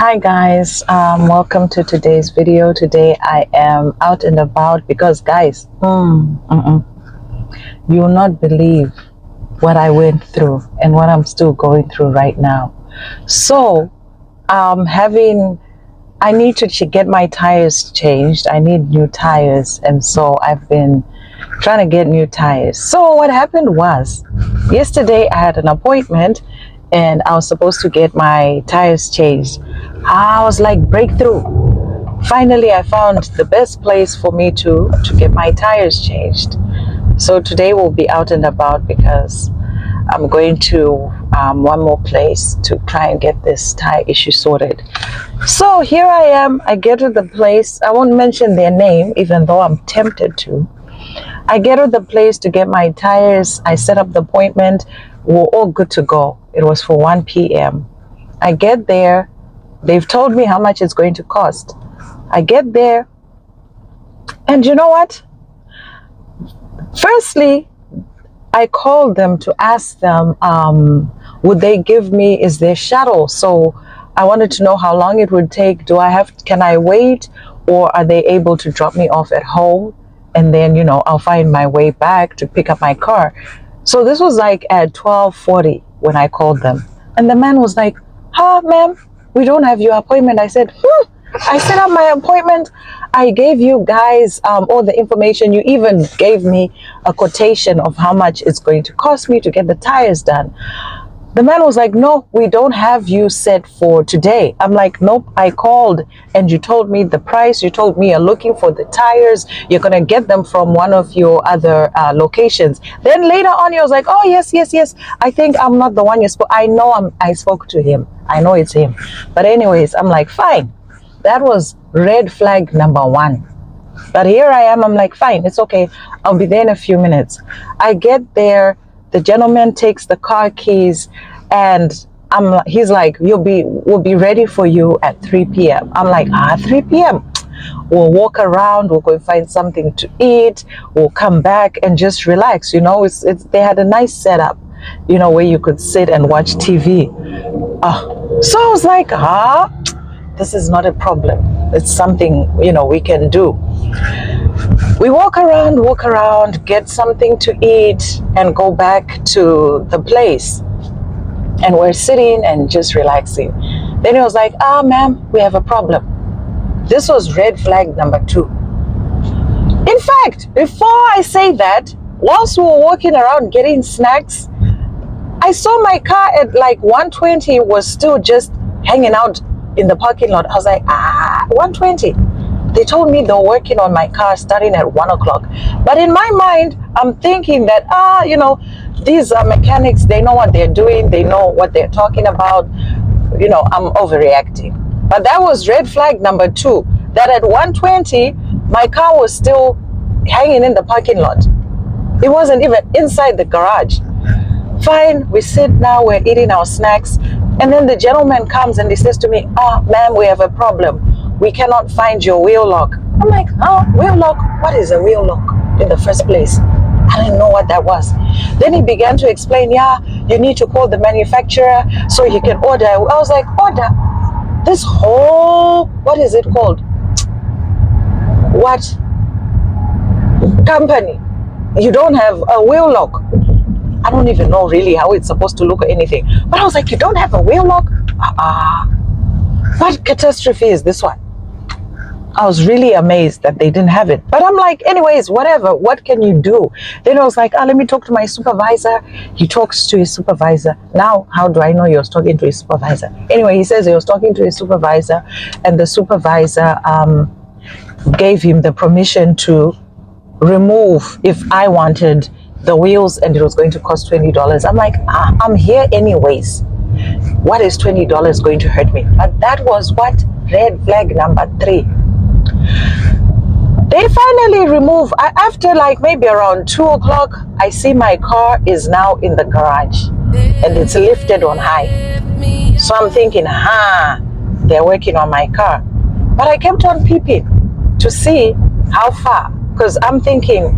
Hi guys, welcome to today's video. Today I am out and about because guys, you will not believe what I went through and what I'm still going through right now. So, I need to get my tires changed. I need new tires, and so I've been trying to get new tires. So what happened was, yesterday I had an appointment and I was supposed to get my tires changed. I was like, breakthrough. Finally, I found the best place for me to get my tires changed. So today we'll be out and about because I'm going to one more place to try and get this tire issue sorted. So here I am. I get to the place. I won't mention their name, even though I'm tempted to. I get to the place to get my tires. I set up the appointment. We're all good to go. It was for 1 p.m. I get there. They've told me how much it's going to cost. I get there. And you know what? Firstly, I called them to ask them, would they give me, is there shuttle? So I wanted to know how long it would take. Can I wait, or are they able to drop me off at home? And then, I'll find my way back to pick up my car. So this was like at 12:40 when I called them. And the man was like, ma'am, we don't have your appointment. I said, I set up my appointment. I gave you guys all the information. You even gave me a quotation of how much it's going to cost me to get the tires done. The man was like, no, we don't have you set for today. I'm like, nope, I called and you told me the price. You told me you're looking for the tires. You're going to get them from one of your other locations. Then later on, he was like, oh, yes. I think I'm not the one you spoke. I spoke to him. I know it's him. But anyways, I'm like, fine. That was red flag number 1. But here I am. I'm like, fine, it's okay. I'll be there in a few minutes. I get there. The gentleman takes the car keys and he's like, we'll be ready for you at 3 p.m. I'm like, 3 p.m. We'll walk around, we'll go find something to eat, we'll come back and just relax. They had a nice setup, where you could sit and watch TV. So I was like, this is not a problem. It's something, we can do. We walk around, get something to eat, and go back to the place. And we're sitting and just relaxing. Then he was like, ma'am, we have a problem. This was red flag number 2. In fact, before I say that, whilst we were walking around getting snacks, I saw my car at like 1:20 was still just hanging out in the parking lot. I was like, 1:20. They told me they were working on my car starting at 1 o'clock. But in my mind, I'm thinking that, these are mechanics. They know what they're doing. They know what they're talking about. I'm overreacting. But that was red flag number 2, that at 1:20, my car was still hanging in the parking lot. It wasn't even inside the garage. Fine, we sit now, we're eating our snacks. And then the gentleman comes and he says to me, ma'am, we have a problem. We cannot find your wheel lock. I'm like, wheel lock? What is a wheel lock in the first place? I didn't know what that was. Then he began to explain, you need to call the manufacturer so you can order. I was like, order? This whole, what is it called? What? Company. You don't have a wheel lock. I don't even know really how it's supposed to look or anything. But I was like, you don't have a wheel lock? What catastrophe is this one? I was really amazed that they didn't have it. But I'm like, anyways, whatever. What can you do? Then I was like, let me talk to my supervisor. He talks to his supervisor. Now, how do I know he was talking to his supervisor? Anyway, he says he was talking to his supervisor, and the supervisor gave him the permission to remove if I wanted the wheels, and it was going to cost $20. I'm like, I'm here anyways. What is $20 going to hurt me? But that was what? Red flag number 3. They finally remove. After like maybe around 2 o'clock, I see my car is now in the garage and it's lifted on high. So I'm thinking, they're working on my car. But I kept on peeping to see how far, because I'm thinking,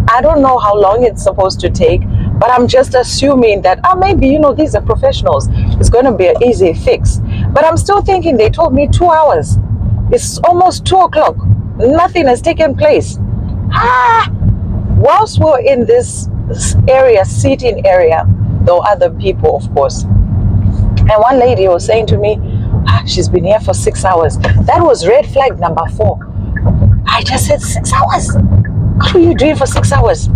I don't know how long it's supposed to take, but I'm just assuming that maybe these are professionals, it's going to be an easy fix. But I'm still thinking, they told me 2 hours. It's almost 2 o'clock. Nothing has taken place. Whilst we're in this area, seating area, there were other people, of course. And one lady was saying to me, she's been here for 6 hours. That was red flag number 4. I just said, 6 hours? What were you doing for 6 hours?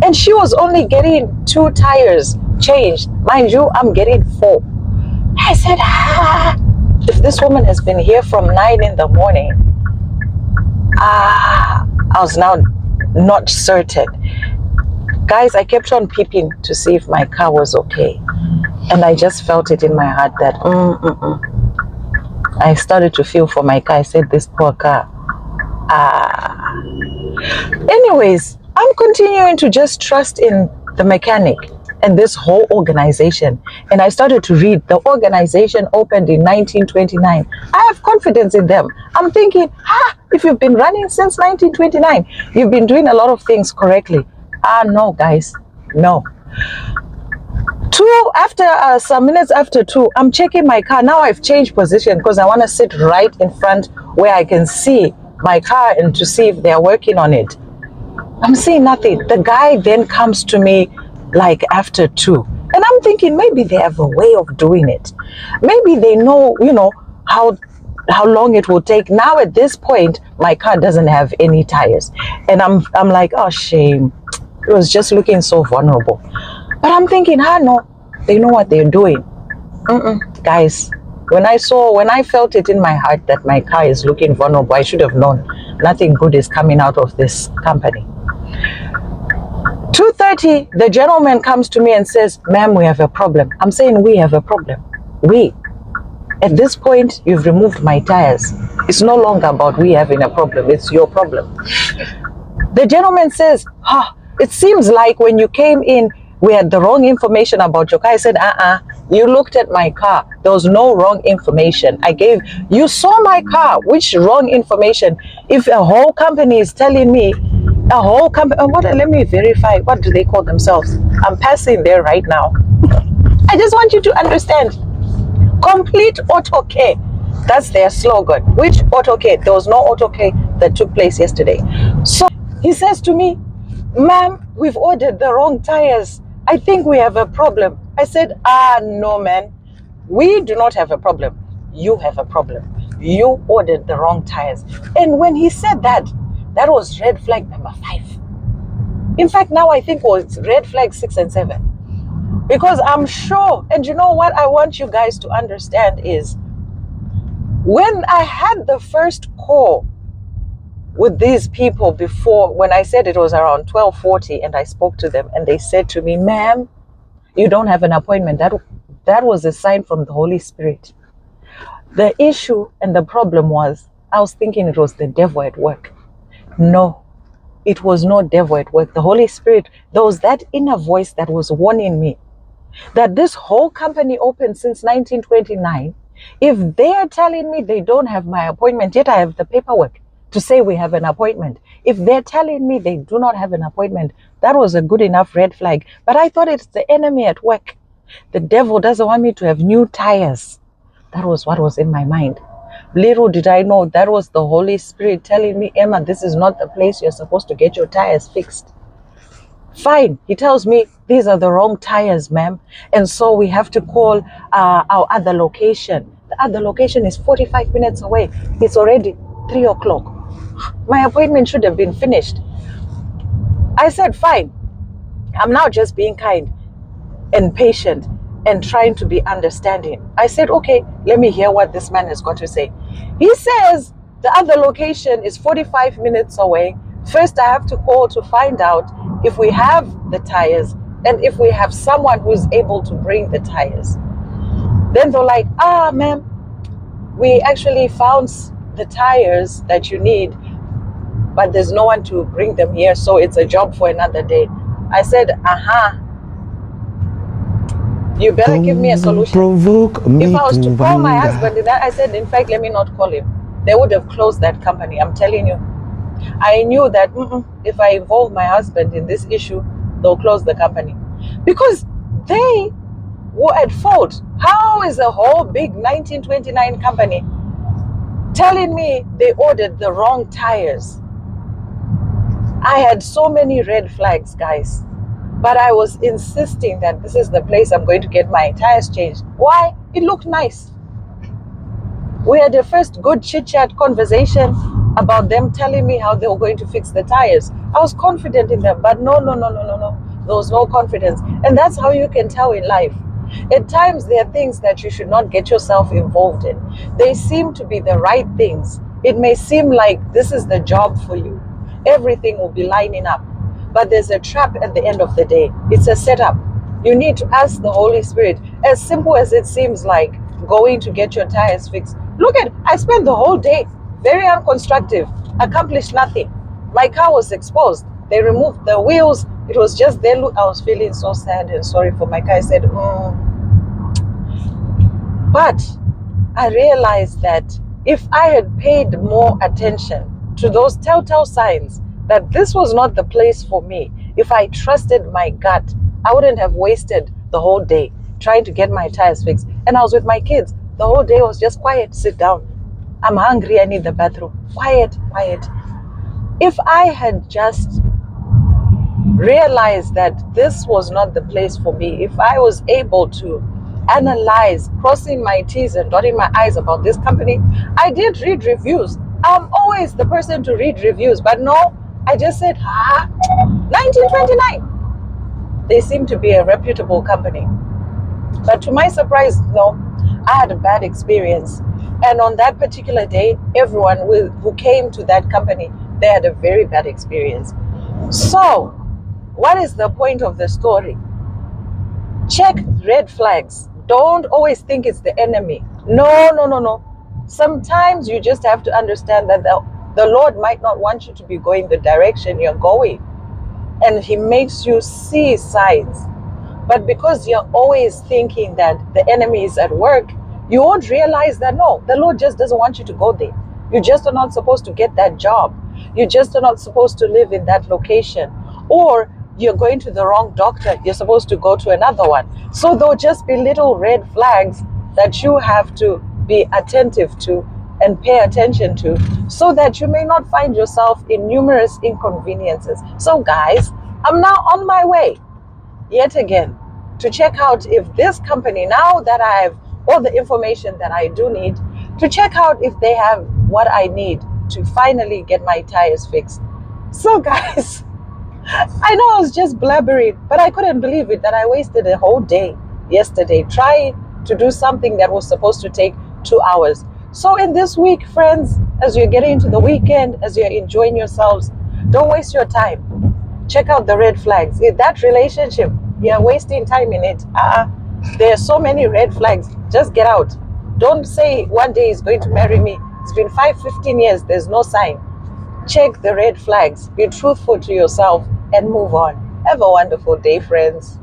And she was only getting 2 tires changed. Mind you, I'm getting 4. I said, if this woman has been here from 9 in the morning, I was now not certain. Guys, I kept on peeping to see if my car was okay. And I just felt it in my heart that, I started to feel for my car. I said, this poor car. Anyways, I'm continuing to just trust in the mechanic and this whole organization. And I started to read. The organization opened in 1929. I have confidence in them. I'm thinking, if you've been running since 1929, you've been doing a lot of things correctly. No, guys, no. Some minutes after 2, I'm checking my car. Now I've changed position because I want to sit right in front where I can see my car and to see if they're working on it. I'm seeing nothing. The guy then comes to me like after 2. And I'm thinking maybe they have a way of doing it. Maybe they know, how long it will take. Now at this point, my car doesn't have any tires. And I'm like, oh, shame. It was just looking so vulnerable. But I'm thinking, no, they know what they're doing. Guys, when I felt it in my heart that my car is looking vulnerable, I should have known nothing good is coming out of this company. 2:30, the gentleman comes to me and says, ma'am, we have a problem. I'm saying, we have a problem. At this point, you've removed my tires. It's no longer about we having a problem. It's your problem. The gentleman says, it seems like when you came in, we had the wrong information about your car. I said, you looked at my car. There was no wrong information. You saw my car. Which wrong information? If a whole company is telling me, let me verify. What do they call themselves? I'm passing there right now. I just want you to understand. Complete auto care. That's their slogan. Which auto care? There was no auto care that took place yesterday. So he says to me, ma'am, we've ordered the wrong tires. I think we have a problem. I said, no, man. We do not have a problem. You have a problem. You ordered the wrong tires. And when he said that was red flag number 5. In fact, now I think it was red flag 6 and 7. Because I'm sure, and you know what I want you guys to understand is, when I had the first call with these people before, when I said it was around 12:40 and I spoke to them and they said to me, ma'am, you don't have an appointment. That was a sign from the Holy Spirit. The issue and the problem was, I was thinking it was the devil at work. No, it was no devil at work. The Holy Spirit, there was that inner voice that was warning me that this whole company opened since 1929. If they are telling me they don't have my appointment, yet I have the paperwork to say we have an appointment. If they're telling me they do not have an appointment, that was a good enough red flag. But I thought it's the enemy at work. The devil doesn't want me to have new tires. That was what was in my mind. Little did I know that was the Holy Spirit telling me, Emma, this is not the place you're supposed to get your tires fixed. Fine. He tells me, these are the wrong tires, ma'am. And so we have to call our other location. The other location is 45 minutes away. It's already 3 o'clock. My appointment should have been finished. I said, fine. I'm now just being kind and patient and trying to be understanding. I said, okay, let me hear what this man has got to say. He says the other location is 45 minutes away. First, I have to call to find out if we have the tires and if we have someone who is able to bring the tires. Then they're like, ma'am, we actually found the tires that you need, but there's no one to bring them here, so it's a job for another day. I said, you better give me a solution. If I was to call my husband, I said, in fact, let me not call him. They would have closed that company. I'm telling you. I knew that if I involve my husband in this issue, they'll close the company. Because they were at fault. How How is a whole big 1929 company telling me they ordered the wrong tires? I had so many red flags, guys, but I was insisting that this is the place I'm going to get my tires changed. Why? It looked nice. We had a first good chit-chat conversation about them telling me how they were going to fix the tires. I was confident in them, but no. There was no confidence. And that's how you can tell in life. At times, there are things that you should not get yourself involved in. They seem to be the right things. It may seem like this is the job for you. Everything will be lining up. But there's a trap at the end of the day. It's a setup. You need to ask the Holy Spirit. As simple as it seems like going to get your tires fixed. Look at, I spent the whole day very unconstructive, accomplished nothing. My car was exposed. They removed the wheels. It was just there. Look, I was feeling so sad and sorry for my car. I said, But I realized that if I had paid more attention to those telltale signs that this was not the place for me, if I trusted my gut, I wouldn't have wasted the whole day trying to get my tires fixed. And I was with my kids. The whole day was just quiet, sit down. I'm hungry, I need the bathroom. Quiet. If I had just realized that this was not the place for me, if I was able to analyze, crossing my T's and dotting my I's about this company, I did read reviews. I'm always the person to read reviews, but no, I just said, 1929. They seem to be a reputable company. But to my surprise, no, I had a bad experience. And on that particular day, everyone who came to that company, they had a very bad experience. So, what is the point of the story? Check red flags. Don't always think it's the enemy. No. Sometimes you just have to understand that the Lord might not want you to be going the direction you're going. And He makes you see signs. But because you're always thinking that the enemy is at work, you won't realize that no, the Lord just doesn't want you to go there. You just are not supposed to get that job. You just are not supposed to live in that location. Or you're going to the wrong doctor. You're supposed to go to another one. So there'll just be little red flags that you have to be attentive to and pay attention to, so that you may not find yourself in numerous inconveniences. So guys, I'm now on my way yet again to check out if this company, now that I have all the information that I do need, to check out if they have what I need to finally get my tires fixed. So guys, I know I was just blabbering, but I couldn't believe it that I wasted a whole day yesterday trying to do something that was supposed to take 2 hours. So in this week, friends, as you're getting into the weekend, as you're enjoying yourselves, don't waste your time. Check out the red flags. In that relationship, you're wasting time in it. There are so many red flags. Just get out. Don't say one day he's going to marry me. It's been 15 years. There's no sign. Check the red flags. Be truthful to yourself and move on. Have a wonderful day, friends.